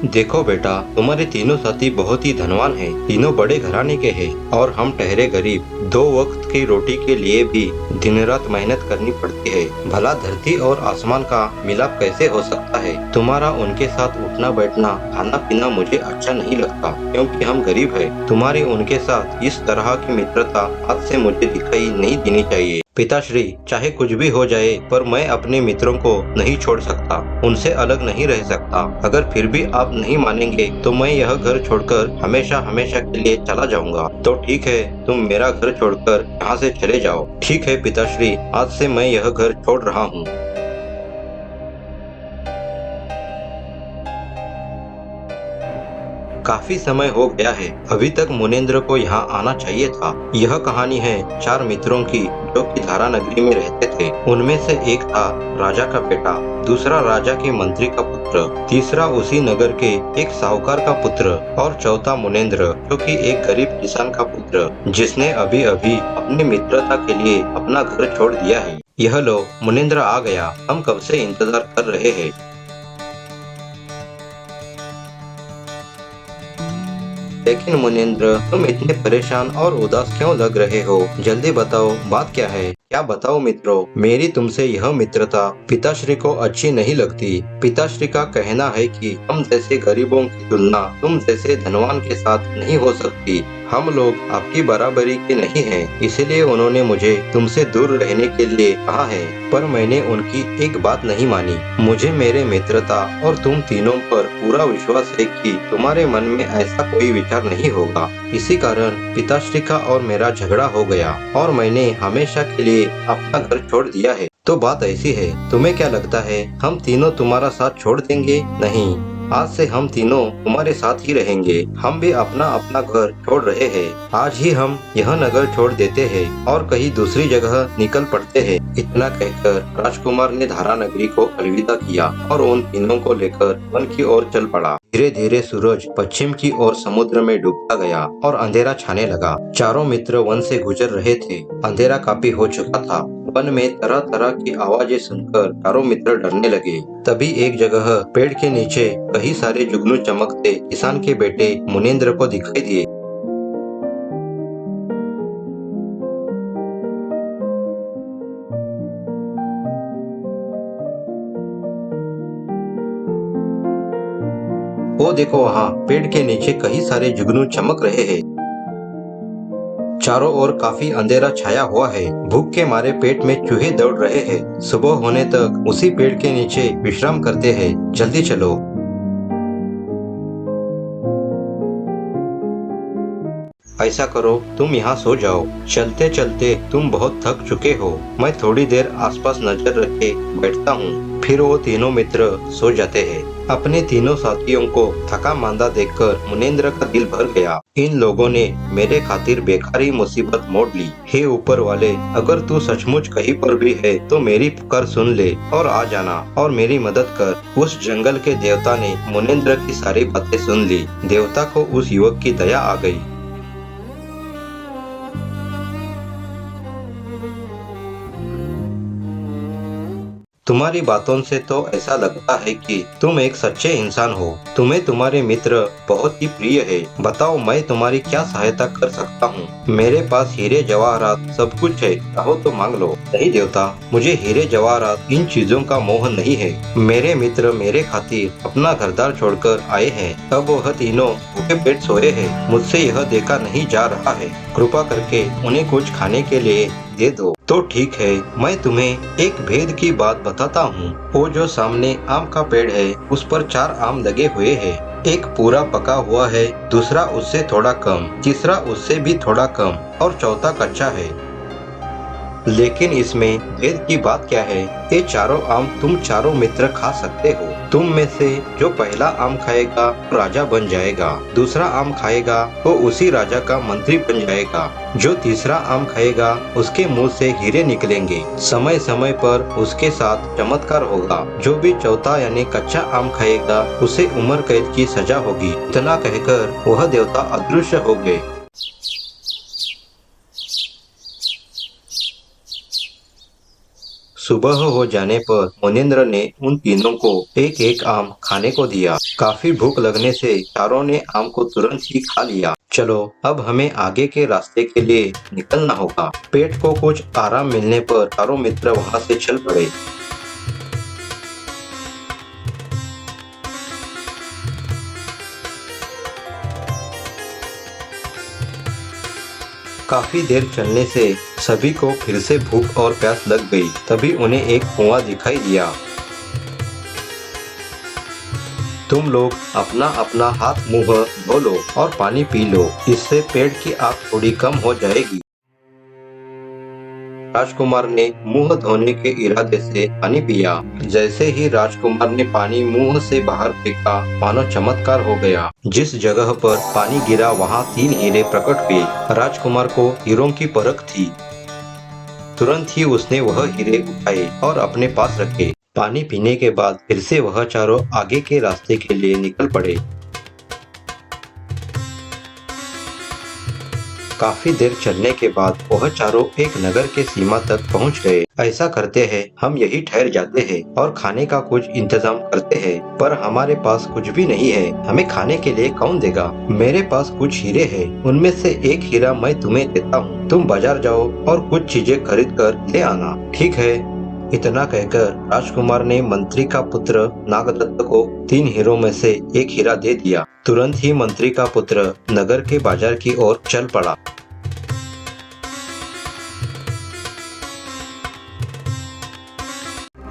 देखो बेटा, तुम्हारे तीनों साथी बहुत ही धनवान हैं, तीनों बड़े घराने के हैं और हम ठहरे गरीब। 2 वक्त की रोटी के लिए भी दिन रात मेहनत करनी पड़ती है। भला धरती और आसमान का मिलाप कैसे हो सकता है? तुम्हारा उनके साथ उठना बैठना खाना पीना मुझे अच्छा नहीं लगता, क्योंकि हम गरीब हैं। तुम्हारी उनके साथ इस तरह की मित्रता आज से मुझे दिखाई नहीं देनी चाहिए। पिताश्री, चाहे कुछ भी हो जाए पर मैं अपने मित्रों को नहीं छोड़ सकता, उनसे अलग नहीं रह सकता। अगर फिर भी आप नहीं मानेंगे तो मैं यह घर छोड़कर हमेशा हमेशा के लिए चला जाऊंगा। तो ठीक है, तुम मेरा घर छोड़कर यहाँ से चले जाओ। ठीक है पिताश्री, आज से मैं यह घर छोड़ रहा हूँ। काफी समय हो गया है, अभी तक मुनेंद्र को यहाँ आना चाहिए था। यह कहानी है 4 मित्रों की जो कि धारा नगरी में रहते थे। उनमें से एक था राजा का बेटा, दूसरा राजा के मंत्री का पुत्र, तीसरा उसी नगर के एक साहूकार का पुत्र और चौथा मुनेंद्र जो कि एक गरीब किसान का पुत्र, जिसने अभी अभी अपनी मित्रता के लिए अपना घर छोड़ दिया है। यह लो, मुनेंद्र आ गया। हम कब से इंतजार कर रहे हैं। लेकिन मुनेंद्र, तुम इतने परेशान और उदास क्यों लग रहे हो? जल्दी बताओ, बात क्या है? क्या बताओ मित्रों, मेरी तुमसे यह मित्रता पिताश्री को अच्छी नहीं लगती। पिताश्री का कहना है कि हम जैसे गरीबों की तुलना तुम जैसे धनवान के साथ नहीं हो सकती। हम लोग आपकी बराबरी के नहीं हैं, इसलिए उन्होंने मुझे तुमसे दूर रहने के लिए कहा है। पर मैंने उनकी एक बात नहीं मानी। मुझे मेरे मित्रता और तुम तीनों पर पूरा विश्वास है कि तुम्हारे मन में ऐसा कोई विचार नहीं होगा। इसी कारण पिताश्री का और मेरा झगड़ा हो गया और मैंने हमेशा के लिए अपना घर छोड़ दिया है। तो बात ऐसी है, तुम्हें क्या लगता है हम तीनों तुम्हारा साथ छोड़ देंगे? नहीं, आज से हम तीनों तुम्हारे साथ ही रहेंगे। हम भी अपना अपना घर छोड़ रहे हैं। आज ही हम यह नगर छोड़ देते हैं और कहीं दूसरी जगह निकल पड़ते हैं। इतना कहकर राजकुमार ने धारा नगरी को अलविदा किया और उन तीनों को लेकर वन की ओर चल पड़ा। धीरे धीरे सूरज पश्चिम की ओर समुद्र में डूबता गया और अंधेरा छाने लगा। चारों मित्र वन से गुजर रहे थे। अंधेरा काफी हो चुका था। वन में तरह तरह की आवाजें सुनकर चारों मित्र डरने लगे। तभी एक जगह पेड़ के नीचे कई सारे जुगनू चमकते किसान के बेटे मुनेंद्र को दिखाई दिए। वो देखो, वहाँ पेड़ के नीचे कई सारे जुगनू चमक रहे हैं। चारों ओर काफी अंधेरा छाया हुआ है। भूख के मारे पेट में चूहे दौड़ रहे हैं। सुबह होने तक उसी पेड़ के नीचे विश्राम करते हैं। जल्दी चलो। ऐसा करो, तुम यहाँ सो जाओ। चलते चलते तुम बहुत थक चुके हो। मैं थोड़ी देर आसपास नजर रखे बैठता हूँ। फिर वो तीनों मित्र सो जाते हैं। अपने तीनों साथियों को थका मांदा देखकर मुनेंद्र का दिल भर गया। इन लोगों ने मेरे खातिर बेकारी मुसीबत मोड़ ली। हे ऊपर वाले, अगर तू सचमुच कहीं पर भी है तो मेरी पुकार सुन ले और आ जाना और मेरी मदद कर। उस जंगल के देवता ने मुनेंद्र की सारी बातें सुन ली। देवता को उस युवक की दया आ गई। तुम्हारी बातों से तो ऐसा लगता है कि तुम एक सच्चे इंसान हो। तुम्हें तुम्हारे मित्र बहुत ही प्रिय है। बताओ, मैं तुम्हारी क्या सहायता कर सकता हूँ? मेरे पास हीरे जवाहरात सब कुछ है, चाहो तो मांग लो। नहीं देवता, मुझे हीरे जवाहरात इन चीजों का मोह नहीं है। मेरे मित्र मेरे खातिर अपना घरदार छोड़कर आए हैं। अब वह तीनों भूखे पेट सोए हैं। मुझसे यह देखा नहीं जा रहा है। कृपा करके उन्हें कुछ खाने के लिए दे दो। तो ठीक है, मैं तुम्हें एक भेद की बात बताता हूँ। वो जो सामने आम का पेड़ है उस पर 4 आम लगे हुए हैं। एक पूरा पका हुआ है, दूसरा उससे थोड़ा कम, तीसरा उससे भी थोड़ा कम और चौथा कच्चा है। लेकिन इसमें भेद की बात क्या है? ये चारों आम तुम चारों मित्र खा सकते हो। तुम में से जो पहला आम खाएगा वो राजा बन जाएगा, दूसरा आम खाएगा वो उसी राजा का मंत्री बन जाएगा, जो तीसरा आम खाएगा उसके मुंह से हीरे निकलेंगे। समय समय पर उसके साथ चमत्कार होगा। जो भी चौथा यानी कच्चा आम खाएगा उसे उम्र कैद की सजा होगी। इतना कहकर वह देवता अदृश्य हो गए। सुबह हो जाने पर मुनींद्र ने उन तीनों को एक एक आम खाने को दिया। काफी भूख लगने से चारों ने आम को तुरंत ही खा लिया। चलो अब हमें आगे के रास्ते के लिए निकलना होगा। पेट को कुछ आराम मिलने पर चारों मित्र वहाँ से चल पड़े। काफी देर चलने से सभी को फिर से भूख और प्यास लग गई। तभी उन्हें एक कुआं दिखाई दिया। तुम लोग अपना अपना हाथ मुंह धो लो और पानी पी लो, इससे पेट की आग थोड़ी कम हो जाएगी। राजकुमार ने मुंह धोने के इरादे से पानी पिया। जैसे ही राजकुमार ने पानी मुंह से बाहर फेंका, मानो चमत्कार हो गया। जिस जगह पर पानी गिरा वहाँ 3 हीरे प्रकट हुए। राजकुमार को हीरों की परख थी। तुरंत ही उसने वह हीरे उठाए और अपने पास रखे। पानी पीने के बाद फिर से वह चारों आगे के रास्ते के लिए निकल पड़े। काफी देर चलने के बाद वह चारों एक नगर के सीमा तक पहुंच गए। ऐसा करते हैं, हम यही ठहर जाते हैं और खाने का कुछ इंतजाम करते हैं, पर हमारे पास कुछ भी नहीं है। हमें खाने के लिए कौन देगा? मेरे पास कुछ हीरे हैं, उनमें से एक हीरा मैं तुम्हें देता हूँ। तुम बाजार जाओ और कुछ चीजें खरीद कर ले आना। ठीक है। इतना कहकर राजकुमार ने मंत्री का पुत्र नागदत्त को 3 हीरों में से एक हीरा दे दिया। तुरंत ही मंत्री का पुत्र नगर के बाजार की ओर चल पड़ा।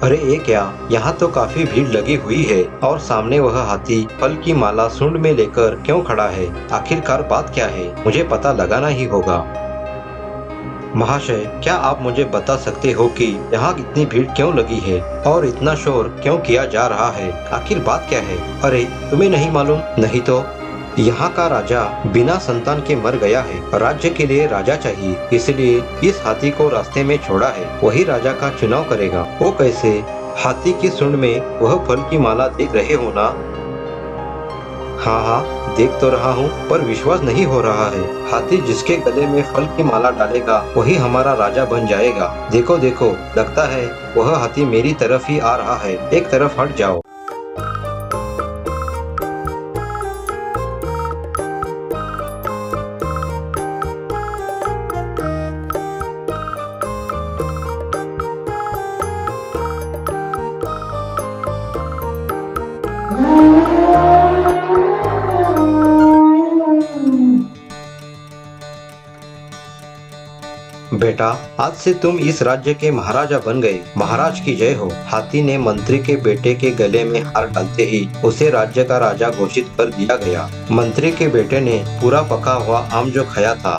अरे ये क्या, यहाँ तो काफी भीड़ लगी हुई है और सामने वह हाथी फल की माला सूंड में लेकर क्यों खड़ा है? आखिरकार बात क्या है? मुझे पता लगाना ही होगा। महाशय, क्या आप मुझे बता सकते हो कि यहाँ इतनी भीड़ क्यों लगी है और इतना शोर क्यों किया जा रहा है? आखिर बात क्या है? अरे तुम्हें नहीं मालूम? नहीं तो यहाँ का राजा बिना संतान के मर गया है। राज्य के लिए राजा चाहिए, इसलिए इस हाथी को रास्ते में छोड़ा है। वही राजा का चुनाव करेगा। वो कैसे? हाथी की सूंड में वह फल की माला देख रहे हो ना? हाँ हाँ, देख तो रहा हूँ, पर विश्वास नहीं हो रहा है। हाथी जिसके गले में फल की माला डालेगा वही हमारा राजा बन जाएगा। देखो देखो, लगता है वह हाथी मेरी तरफ ही आ रहा है। एक तरफ हट जाओ। बेटा, आज से तुम इस राज्य के महाराजा बन गए। महाराज की जय हो। हाथी ने मंत्री के बेटे के गले में हार डालते ही उसे राज्य का राजा घोषित कर दिया गया। मंत्री के बेटे ने पूरा पका हुआ आम जो खाया था।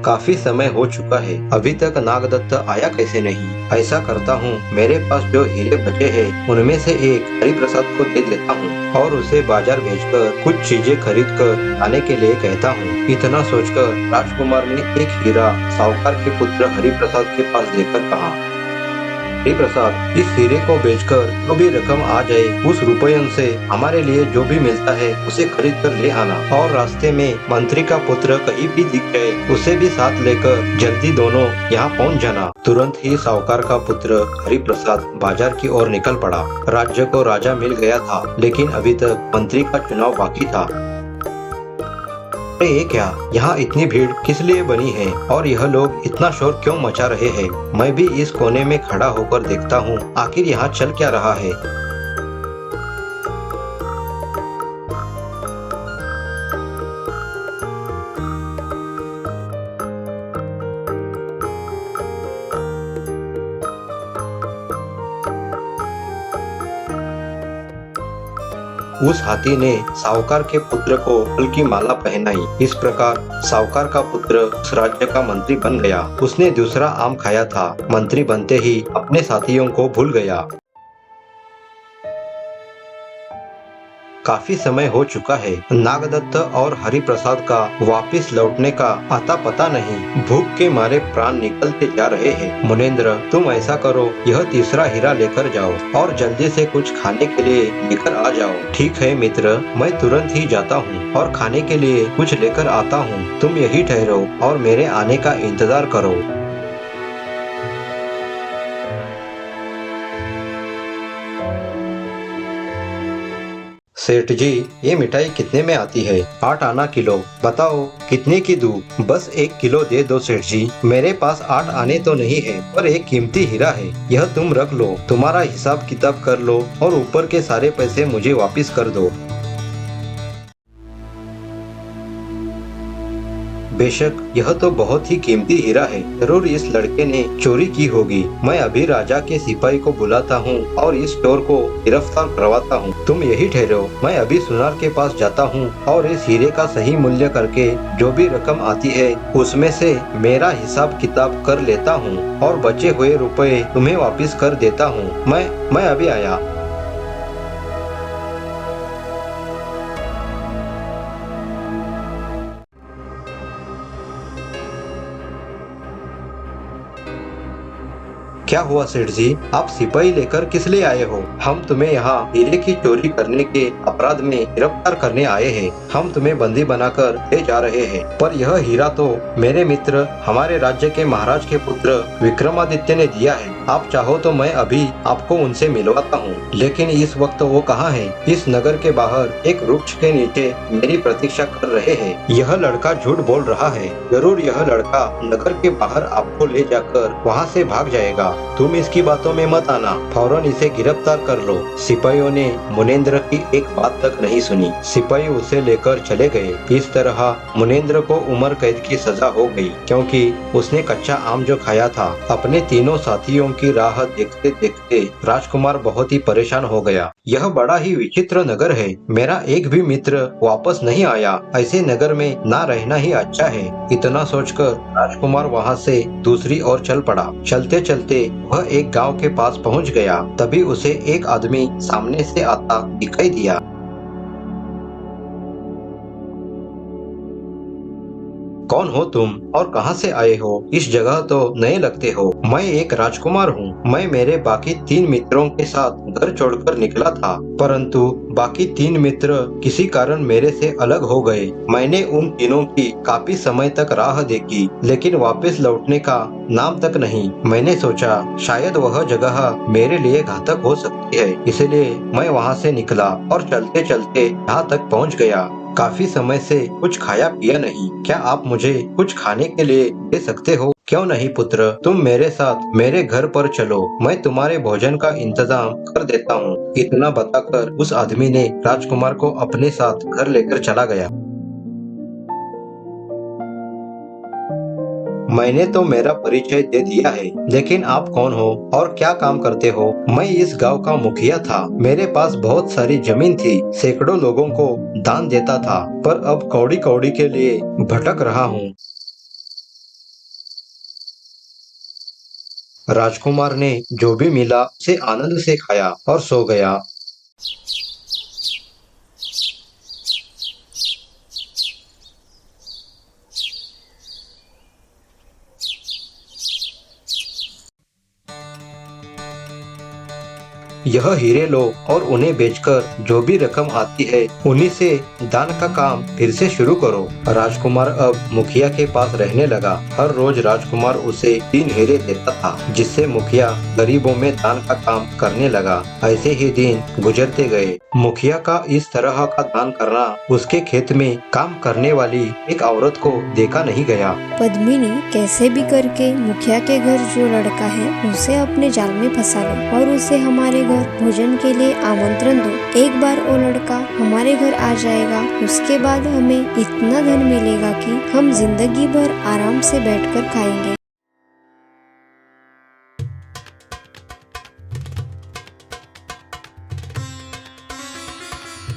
काफी समय हो चुका है, अभी तक नागदत्त आया कैसे नहीं? ऐसा करता हूँ, मेरे पास जो हीरे बचे हैं उनमें से एक हरिप्रसाद को दे देता हूँ और उसे बाजार भेजकर कुछ चीजें खरीद कर आने के लिए कहता हूँ। इतना सोचकर राजकुमार ने एक हीरा साहूकार के पुत्र हरिप्रसाद के पास देकर कहा, हरिप्रसाद, इस हीरे को बेचकर जो भी रकम आ जाए उस रुपयों से हमारे लिए जो भी मिलता है उसे खरीद कर ले आना और रास्ते में मंत्री का पुत्र कहीं भी दिख जाए उसे भी साथ लेकर जल्दी दोनों यहाँ पहुँच जाना। तुरंत ही साहूकार का पुत्र हरिप्रसाद बाजार की ओर निकल पड़ा। राज्य को राजा मिल गया था, लेकिन अभी तक मंत्री का चुनाव बाकी था। अरे ये क्या, यहाँ इतनी भीड़ किस लिए बनी है और यह लोग इतना शोर क्यों मचा रहे हैं? मैं भी इस कोने में खड़ा होकर देखता हूँ, आखिर यहाँ चल क्या रहा है? उस हाथी ने साहूकार के पुत्र को फल की माला पहनाई। इस प्रकार साहूकार का पुत्र उस राज्य का मंत्री बन गया। उसने दूसरा आम खाया था। मंत्री बनते ही अपने साथियों को भूल गया। काफी समय हो चुका है। नागदत्त और हरिप्रसाद का वापिस लौटने का आता पता नहीं। भूख के मारे प्राण निकलते जा रहे हैं। मुनींद्र, तुम ऐसा करो, यह तीसरा हीरा लेकर जाओ और जल्दी से कुछ खाने के लिए लेकर आ जाओ। ठीक है मित्र, मैं तुरंत ही जाता हूँ और खाने के लिए कुछ लेकर आता हूँ। तुम यही ठहरो और मेरे आने का इंतजार करो। सेठ जी, ये मिठाई कितने में आती है? 8 आना किलो। बताओ कितने की दूं? बस 1 किलो दे दो सेठ जी। मेरे पास 8 आने तो नहीं है, पर एक कीमती हीरा है। यह तुम रख लो, तुम्हारा हिसाब किताब कर लो और ऊपर के सारे पैसे मुझे वापस कर दो। बेशक यह तो बहुत ही कीमती हीरा है। जरूर इस लड़के ने चोरी की होगी। मैं अभी राजा के सिपाही को बुलाता हूँ और इस चोर को गिरफ्तार करवाता हूँ। तुम यही ठहरो, मैं अभी सुनार के पास जाता हूँ और इस हीरे का सही मूल्य करके जो भी रकम आती है उसमें से मेरा हिसाब किताब कर लेता हूँ और बचे हुए रुपए तुम्हें वापस कर देता हूँ। मैं अभी आया। क्या हुआ सेठ जी? आप सिपाही लेकर किस लिए आए हो? हम तुम्हें यहाँ हीरे की चोरी करने के अपराध में गिरफ्तार करने आए हैं। हम तुम्हें बंदी बनाकर ले जा रहे हैं। पर यह हीरा तो मेरे मित्र हमारे राज्य के महाराज के पुत्र विक्रमादित्य ने दिया है। आप चाहो तो मैं अभी आपको उनसे मिलवाता हूँ, लेकिन इस वक्त वो कहाँ है? इस नगर के बाहर एक वृक्ष के नीचे मेरी प्रतीक्षा कर रहे हैं। यह लड़का झूठ बोल रहा है। जरूर यह लड़का नगर के बाहर आपको ले जाकर वहाँ से भाग जाएगा। तुम इसकी बातों में मत आना, फौरन इसे गिरफ्तार कर लो। सिपाहियों ने मुनेंद्र की एक बात तक नहीं सुनी। सिपाही उसे लेकर चले गए। इस तरह मुनेंद्र को उम्र कैद की सजा हो गई, क्योंकि उसने कच्चा आम जो खाया था। अपने तीनों साथियों की राह देखते देखते राजकुमार बहुत ही परेशान हो गया। यह बड़ा ही विचित्र नगर है। मेरा एक भी मित्र वापस नहीं आया। ऐसे नगर में ना रहना ही अच्छा है। इतना सोचकर राजकुमार वहाँ से दूसरी ओर चल पड़ा। चलते चलते वह एक गांव के पास पहुंच गया। तभी उसे एक आदमी सामने से आता दिखाई दिया। कौन हो तुम और कहां से आए हो? इस जगह तो नए लगते हो। मैं एक राजकुमार हूँ। मैं मेरे बाकी 3 मित्रों के साथ घर छोड़कर निकला था, परंतु बाकी 3 मित्र किसी कारण मेरे से अलग हो गए। मैंने उन तीनों की काफी समय तक राह देखी, लेकिन वापस लौटने का नाम तक नहीं। मैंने सोचा शायद वह जगह मेरे लिए घातक हो सकती है, इसलिए मैं वहाँ से निकला और चलते चलते यहाँ तक पहुँच गया। काफी समय से कुछ खाया पिया नहीं। क्या आप मुझे कुछ खाने के लिए दे सकते हो? क्यों नहीं पुत्र, तुम मेरे साथ मेरे घर पर चलो, मैं तुम्हारे भोजन का इंतजाम कर देता हूँ। इतना बताकर उस आदमी ने राजकुमार को अपने साथ घर लेकर चला गया। मैंने तो मेरा परिचय दे दिया है, लेकिन आप कौन हो और क्या काम करते हो? मैं इस गांव का मुखिया था। मेरे पास बहुत सारी जमीन थी। सैकड़ों लोगों को दान देता था, पर अब कौड़ी कौड़ी के लिए भटक रहा हूँ। राजकुमार ने जो भी मिला उसे आनंद से खाया और सो गया। यह हीरे लो और उन्हें बेचकर जो भी रकम आती है उन्हीं से दान का काम फिर से शुरू करो। राजकुमार अब मुखिया के पास रहने लगा। हर रोज राजकुमार उसे 3 हीरे देता था, जिससे मुखिया गरीबों में दान का काम करने लगा। ऐसे ही दिन गुजरते गए। मुखिया का इस तरह का दान करना उसके खेत में काम करने वाली एक औरत को देखा नहीं गया। पद्मिनी, कैसे भी करके मुखिया के घर जो लड़का है उसे अपने जाल में फंसा लो और उसे हमारे घर भोजन के लिए आमंत्रण दो। एक बार वो लड़का हमारे घर आ जाएगा, उसके बाद हमें इतना धन मिलेगा कि हम जिंदगी भर आराम से बैठकर खाएंगे।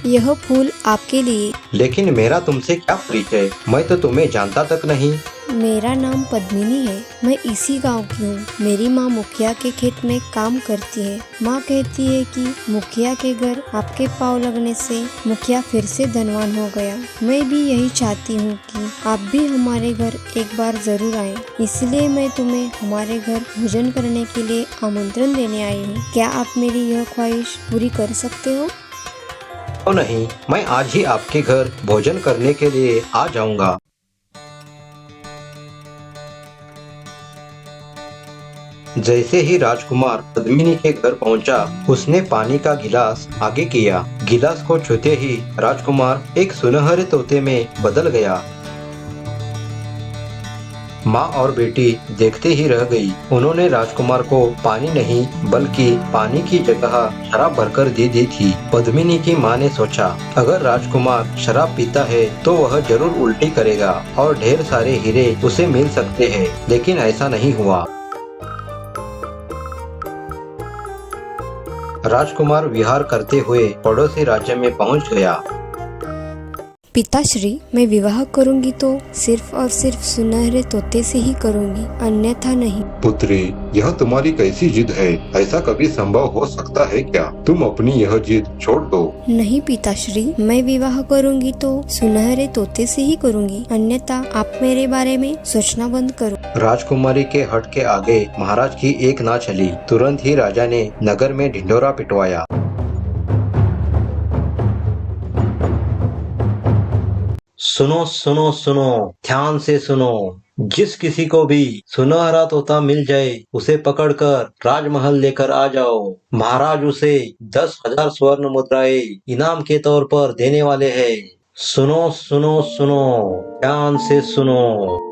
यह फूल आपके लिए। लेकिन मेरा तुमसे क्या परिचय? मैं तो तुम्हें जानता तक नहीं। मेरा नाम पद्मिनी है। मैं इसी गांव की हूँ। मेरी माँ मुखिया के खेत में काम करती है। माँ कहती है कि मुखिया के घर आपके पाँव लगने से मुखिया फिर से धनवान हो गया। मैं भी यही चाहती हूँ कि आप भी हमारे घर एक बार जरूर आए, इसलिए मैं तुम्हें हमारे घर भोजन करने के लिए आमंत्रण देने आई हूँ। क्या आप मेरी यह ख्वाहिश पूरी कर सकते हो? तो नहीं, मैं आज ही आपके घर भोजन करने के लिए आ जाऊंगा। जैसे ही राजकुमार पद्मिनी के घर पहुंचा, उसने पानी का गिलास आगे किया। गिलास को छूते ही राजकुमार एक सुनहरे तोते में बदल गया। माँ और बेटी देखते ही रह गई। उन्होंने राजकुमार को पानी नहीं बल्कि पानी की जगह शराब भरकर दे दी थी। पद्मिनी की माँ ने सोचा, अगर राजकुमार शराब पीता है तो वह जरूर उल्टी करेगा और ढेर सारे हीरे उसे मिल सकते हैं, लेकिन ऐसा नहीं हुआ। राजकुमार विहार करते हुए पड़ोसी राज्य में पहुंच गया। पिताश्री, मैं विवाह करूंगी तो सिर्फ और सिर्फ सुनहरे तोते से ही करूंगी, अन्यथा नहीं। पुत्री, यह तुम्हारी कैसी जिद है? ऐसा कभी संभव हो सकता है क्या? तुम अपनी यह जिद छोड़ दो। नहीं पिताश्री, मैं विवाह करूंगी तो सुनहरे तोते से ही करूंगी, अन्यथा आप मेरे बारे में सोचना बंद करो। राजकुमारी के हट के आगे महाराज की एक ना चली। तुरंत ही राजा ने नगर में ढिंढोरा पिटवाया। सुनो सुनो सुनो, ध्यान से सुनो। जिस किसी को भी सुनहरा तोता मिल जाए उसे पकड़कर राजमहल लेकर आ जाओ। महाराज उसे 10,000 स्वर्ण मुद्राएं इनाम के तौर पर देने वाले हैं। सुनो सुनो सुनो, ध्यान से सुनो।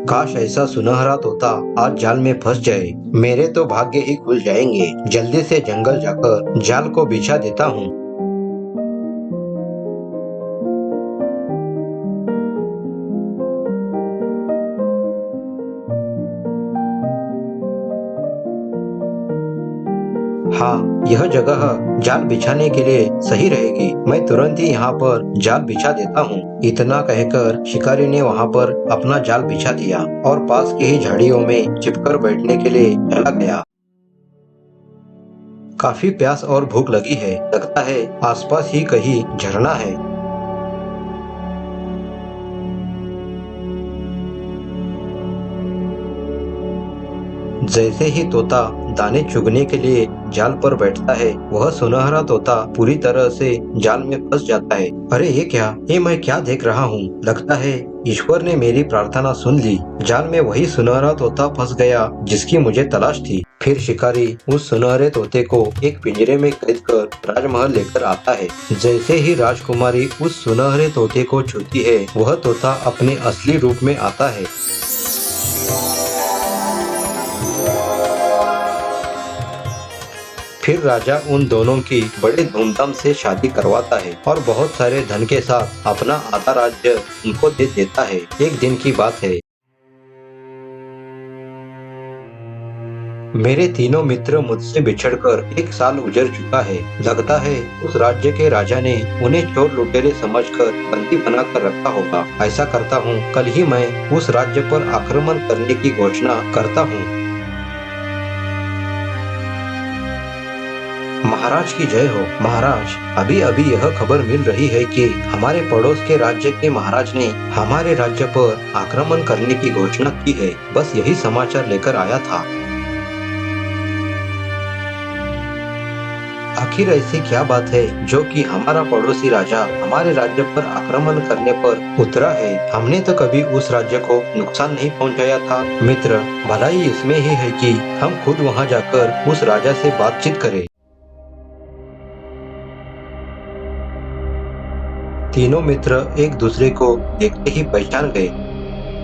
काश ऐसा सुनहरा तोता आज जाल में फंस जाए। मेरे तो भाग्य ही खुल जाएंगे। जल्दी से जंगल जाकर जाल को बिछा देता हूँ। हाँ, यह जगह जाल बिछाने के लिए सही रहेगी। मैं तुरंत ही यहाँ पर जाल बिछा देता हूँ। इतना कहकर शिकारी ने वहाँ पर अपना जाल बिछा दिया और पास की ही झाड़ियों में छिपकर बैठने के लिए चला गया। काफी प्यास और भूख लगी है। लगता है आसपास ही कहीं झरना है। जैसे ही तोता दाने चुगने के लिए जाल पर बैठता है, वह सुनहरा तोता पूरी तरह से जाल में फंस जाता है। अरे ये क्या? ये मैं क्या देख रहा हूँ? लगता है ईश्वर ने मेरी प्रार्थना सुन ली। जाल में वही सुनहरा तोता फंस गया जिसकी मुझे तलाश थी। फिर शिकारी उस सुनहरे तोते को एक पिंजरे में कैद कर राजमहल लेकर आता है। जैसे ही राजकुमारी उस सुनहरे तोते को छूती है, वह तोता अपने असली रूप में आता है। फिर राजा उन दोनों की बड़े धूमधाम से शादी करवाता है और बहुत सारे धन के साथ अपना आधा राज्य उनको दे देता है। एक दिन की बात है। मेरे तीनों मित्र मुझसे बिछड़कर 1 साल गुजर चुका है। लगता है उस राज्य के राजा ने उन्हें चोर लुटेरे समझकर बंदी बनाकर रखा होगा। ऐसा करता हूँ, कल ही मैं उस राज्य पर आक्रमण करने की घोषणा करता हूँ। महाराज की जय हो। महाराज, अभी अभी यह खबर मिल रही है कि हमारे पड़ोस के राज्य के महाराज ने हमारे राज्य पर आक्रमण करने की घोषणा की है। बस यही समाचार लेकर आया था। आखिर ऐसी क्या बात है जो कि हमारा पड़ोसी राजा हमारे राज्य पर आक्रमण करने पर उतरा है? हमने तो कभी उस राज्य को नुकसान नहीं पहुंचाया था। मित्र, भलाई इसमें ही है कि हम खुद वहां जाकर उस राजा से बातचीत करें। तीनों मित्र एक दूसरे को देखते ही पहचान गए।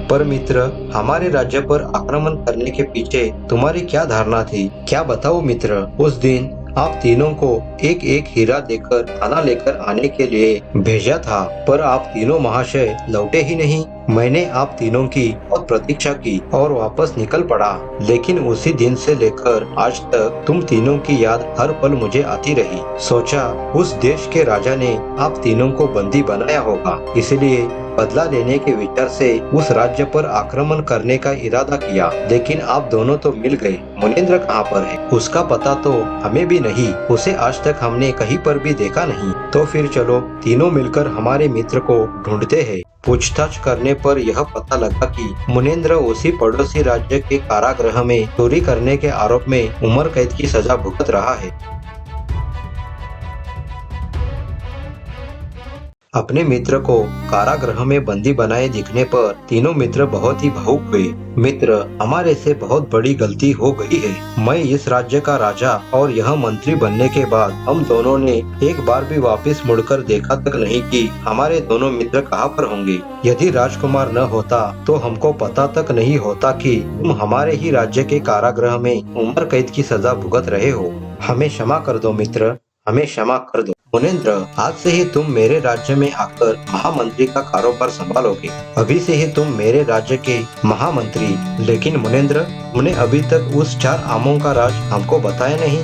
पर मित्र, हमारे राज्य पर आक्रमण करने के पीछे तुम्हारी क्या धारणा थी? क्या बताओ मित्र। उस दिन आप तीनों को एक एक हीरा देकर खाना लेकर आने के लिए भेजा था, पर आप तीनों महाशय लौटे ही नहीं। मैंने आप तीनों की बहुत प्रतीक्षा की और वापस निकल पड़ा, लेकिन उसी दिन से लेकर आज तक तुम तीनों की याद हर पल मुझे आती रही। सोचा उस देश के राजा ने आप तीनों को बंदी बनाया होगा, इसलिए बदला लेने के विचार से उस राज्य पर आक्रमण करने का इरादा किया। लेकिन आप दोनों तो मिल गए। मुनेंद्र कहाँ पर है? उसका पता तो हमें भी नहीं। उसे आज तक हमने कहीं पर भी देखा नहीं। तो फिर चलो तीनों मिलकर हमारे मित्र को ढूंढते हैं। पूछताछ करने पर यह पता लगा कि मुनेंद्र उसी पड़ोसी राज्य के कारागृह में चोरी करने के आरोप में उम्र कैद की सजा भुगत रहा है। अपने मित्र को कारागृह में बंदी बनाए दिखने पर तीनों मित्र बहुत ही भावुक हुए। मित्र, हमारे से बहुत बड़ी गलती हो गई है। मैं इस राज्य का राजा और यह मंत्री बनने के बाद हम दोनों ने एक बार भी वापस मुड़कर देखा तक नहीं कि हमारे दोनों मित्र कहाँ पर होंगे। यदि राजकुमार न होता तो हमको पता तक नहीं होता कि तुम हमारे ही राज्य के कारागृह में उम्र कैद की सजा भुगत रहे हो। हमें क्षमा कर दो मित्र, हमें क्षमा कर दो। मुनेंद्र, आज से ही तुम मेरे राज्य में आकर महामंत्री का कारोबार संभालोगे। अभी से ही तुम मेरे राज्य के महामंत्री। लेकिन मुनेंद्र, तुमने अभी तक उस 4 आमों का राज हमको बताया नहीं।